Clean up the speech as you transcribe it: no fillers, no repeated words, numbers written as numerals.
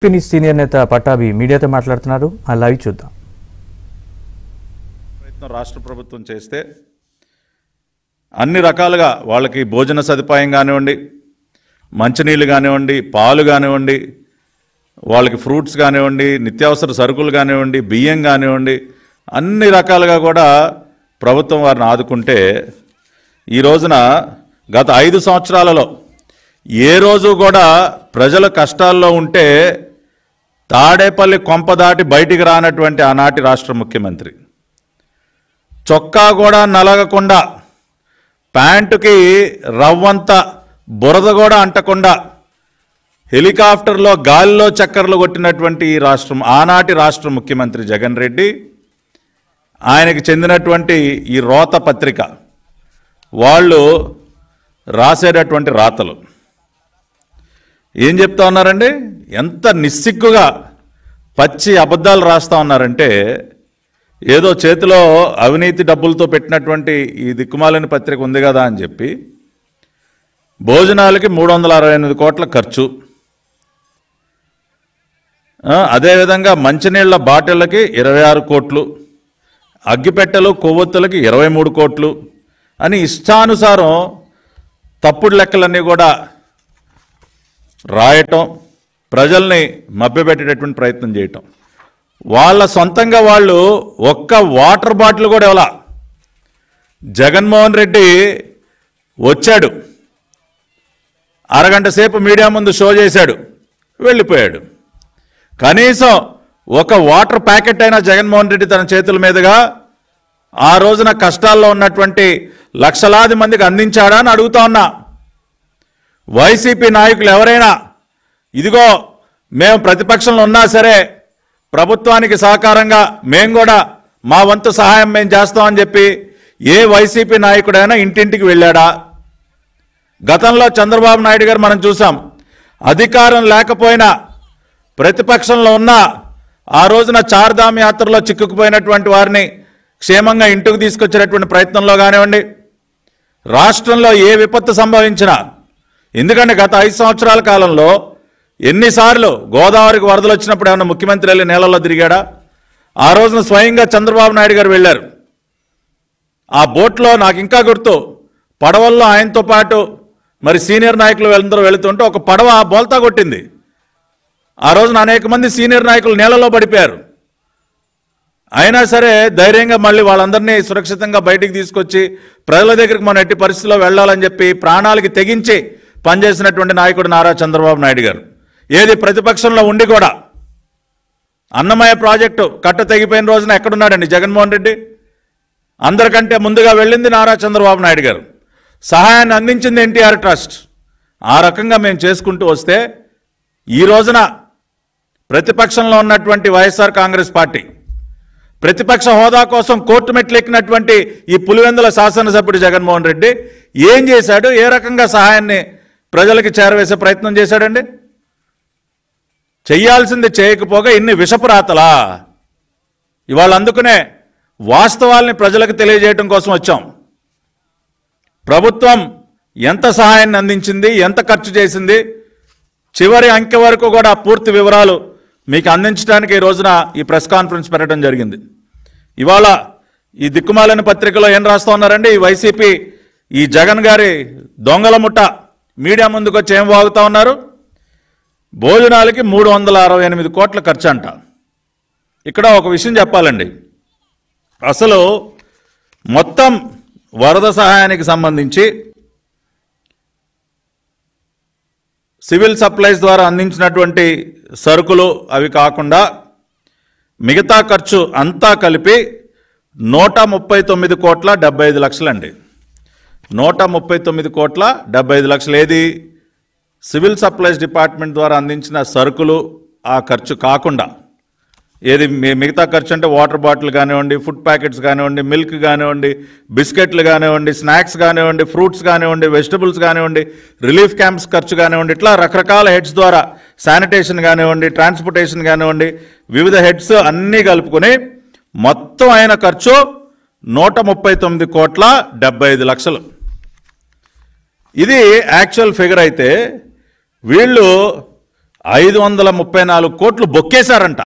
TDP senior నేత పట్టాభి మీడియాతో మాట్లాడుతున్నారు. ఆ లైవ్ చూద్దాం. ప్రయత్నం రాష్ట్ర ప్రభుత్వం చేస్తే అన్ని రకాలుగా వాళ్ళకి భోజన సదుపాయం కానివ్వండి, మంచినీళ్ళు కానివ్వండి, పాలు కానివ్వండి, వాళ్ళకి ఫ్రూట్స్ కానివ్వండి, నిత్యావసర సరుకులు కానివ్వండి, బియ్యం కానివ్వండి, అన్ని రకాలుగా కూడా ప్రభుత్వం వారిని ఆదుకుంటే ఈ రోజున గత 5 సంవత్సరాలలో ఏ రోజు కూడా ప్రజల కష్టాల్లో ఉంటే తాడేపల్లి కొంప దాటి బయటికి రానటువంటి ఆనాటి రాష్ట్ర ముఖ్యమంత్రి చొక్కా కూడా నలగకుండా, ప్యాంటుకి రవ్వంత బురద కూడా అంటకుండా హెలికాప్టర్లో గాలిలో చక్కర్లు కొట్టినటువంటి ఈ రాష్ట్రం ఆనాటి రాష్ట్ర ముఖ్యమంత్రి జగన్ రెడ్డి, ఆయనకి చెందినటువంటి ఈ రోత పత్రిక వాళ్ళు రాసేటటువంటి రాతలు ఏం చెప్తా ఉన్నారండి? ఎంత నిస్సిగ్గుగా పచ్చి అబద్ధాలు రాస్తా ఉన్నారంటే, ఏదో చేతిలో అవినీతి డబ్బులతో పెట్టినటువంటి ఈ దిక్కుమాలని పత్రిక ఉంది కదా అని చెప్పి భోజనాలకి 368 కోట్ల ఖర్చు, అదేవిధంగా మంచినీళ్ల బాటిళ్ళకి 26 కోట్లు, అగ్గిపెట్టెలు కొవ్వొత్తులకి 23 కోట్లు అని ఇష్టానుసారం తప్పుడు లెక్కలన్నీ కూడా రాయటం, ప్రజల్ని మభ్యపెట్టేటటువంటి ప్రయత్నం చేయటం. వాళ్ళ సొంతంగా వాళ్ళు ఒక్క వాటర్ బాటిల్ కూడా ఇవ్వాల. జగన్మోహన్ రెడ్డి వచ్చాడు, అరగంట సేపు మీడియా ముందు షో చేశాడు, వెళ్ళిపోయాడు. కనీసం ఒక వాటర్ ప్యాకెట్ అయినా జగన్మోహన్ రెడ్డి తన చేతుల మీదుగా ఆ రోజున కష్టాల్లో ఉన్నటువంటి లక్షలాది మందికి అందించాడా అని అడుగుతా ఉన్నా. వైసీపీ నాయకులు ఎవరైనా ఇదిగో మేము ప్రతిపక్షంలో ఉన్నా సరే ప్రభుత్వానికి సహకారంగా మేము కూడా మా వంతు సహాయం మేము చేస్తామని చెప్పి ఏ వైసీపీ నాయకుడైనా ఇంటింటికి వెళ్ళాడా? గతంలో చంద్రబాబు నాయుడు గారు మనం చూసాం, అధికారం లేకపోయినా ప్రతిపక్షంలో ఉన్న ఆ రోజున చార్ధామ్ యాత్రలో చిక్కుకుపోయినటువంటి వారిని క్షేమంగా ఇంటికి తీసుకొచ్చేటటువంటి ప్రయత్నంలో కానివ్వండి, రాష్ట్రంలో ఏ విపత్తు సంభవించినా, ఎందుకంటే గత 5 సంవత్సరాల కాలంలో ఎన్నిసార్లు గోదావరికి వరదలు వచ్చినప్పుడు ఏమన్నా ముఖ్యమంత్రి వెళ్ళి నేలలో తిరిగాడా? ఆ రోజున స్వయంగా చంద్రబాబు నాయుడు గారు వెళ్ళారు. ఆ బోట్లో నాకు ఇంకా గుర్తు, పడవల్లో ఆయనతో పాటు మరి సీనియర్ నాయకులు అందరూ వెళుతుంటే ఒక పడవ బోల్తా కొట్టింది. ఆ రోజున అనేక మంది సీనియర్ నాయకులు నేలలో పడిపోయారు. అయినా సరే ధైర్యంగా మళ్ళీ వాళ్ళందరినీ సురక్షితంగా బయటికి తీసుకొచ్చి ప్రజల దగ్గరికి మనం ఎట్టి పరిస్థితుల్లో వెళ్ళాలని చెప్పి ప్రాణాలకి తెగించి పనిచేసినటువంటి నాయకుడు నారా చంద్రబాబు నాయుడు గారు. ఏది ప్రతిపక్షంలో ఉండి కూడా అన్నమయ్య ప్రాజెక్టు కట్ట తెగిపోయిన రోజున ఎక్కడున్నాడండి జగన్మోహన్ రెడ్డి? అందరికంటే ముందుగా వెళ్ళింది నారా చంద్రబాబు నాయుడు గారు. సహాయాన్ని అందించింది ఎన్టీఆర్ ట్రస్ట్. ఆ రకంగా మేము చేసుకుంటూ వస్తే ఈ రోజున ప్రతిపక్షంలో ఉన్నటువంటి వైఎస్ఆర్ కాంగ్రెస్ పార్టీ ప్రతిపక్ష హోదా కోసం కోర్టు మెట్లెక్కినటువంటి ఈ పులివెందుల శాసనసభ్యుడు జగన్మోహన్ రెడ్డి ఏం చేశాడు? ఏ రకంగా సహాయాన్ని ప్రజలకి చేరవేసే ప్రయత్నం చేశాడండి? చెయ్యాల్సింది చేయకపోగా ఇన్ని విషపురాతలా? ఇవాళ అందుకునే వాస్తవాల్ని ప్రజలకు తెలియజేయడం కోసం వచ్చాం. ప్రభుత్వం ఎంత సహాయాన్ని అందించింది, ఎంత ఖర్చు చేసింది, చివరి అంకె వరకు కూడా పూర్తి వివరాలు మీకు అందించడానికి ఈ రోజున ఈ ప్రెస్ కాన్ఫరెన్స్ పెట్టడం జరిగింది. ఇవాళ ఈ దిక్కుమాలని పత్రికలో ఏం రాస్తా ఉన్నారండి? ఈ వైసీపీ ఈ జగన్ గారి దొంగల ముఠ మీడియా ముందుకు వచ్చి ఏం వాగుతా ఉన్నారు? భోజనాలకి 368 కోట్ల ఖర్చు అంట. ఇక్కడ ఒక విషయం చెప్పాలండి. అసలు మొత్తం వరద సహాయానికి సంబంధించి సివిల్ సప్లైస్ ద్వారా అందించినటువంటి సరుకులు అవి కాకుండా మిగతా ఖర్చు అంతా కలిపి 139 కోట్ల 75 లక్షలండి. 139 కోట్ల 75 లక్షలు. ఏది సివిల్ సప్లైస్ డిపార్ట్మెంట్ ద్వారా అందించిన సరుకులు ఆ ఖర్చు కాకుండా, ఏది మిగతా ఖర్చు అంటే వాటర్ బాటిల్ కానివ్వండి, ఫుడ్ ప్యాకెట్స్ కానివ్వండి, మిల్క్ కానివ్వండి, బిస్కెట్లు కానివ్వండి, స్నాక్స్ కానివ్వండి, ఫ్రూట్స్ కానివ్వండి, వెజిటబుల్స్ కానివ్వండి, రిలీఫ్ క్యాంప్స్ ఖర్చు కానివ్వండి, ఇట్లా రకరకాల హెడ్స్ ద్వారా శానిటేషన్ కానివ్వండి, ట్రాన్స్పోర్టేషన్ కానివ్వండి, వివిధ హెడ్స్ అన్నీ కలుపుకొని మొత్తం అయిన ఖర్చు 139 కోట్ల 75 లక్షలు. ఇది యాక్చువల్ ఫిగర్ అయితే వీళ్ళు 534 కోట్లు బొక్కేశారంట.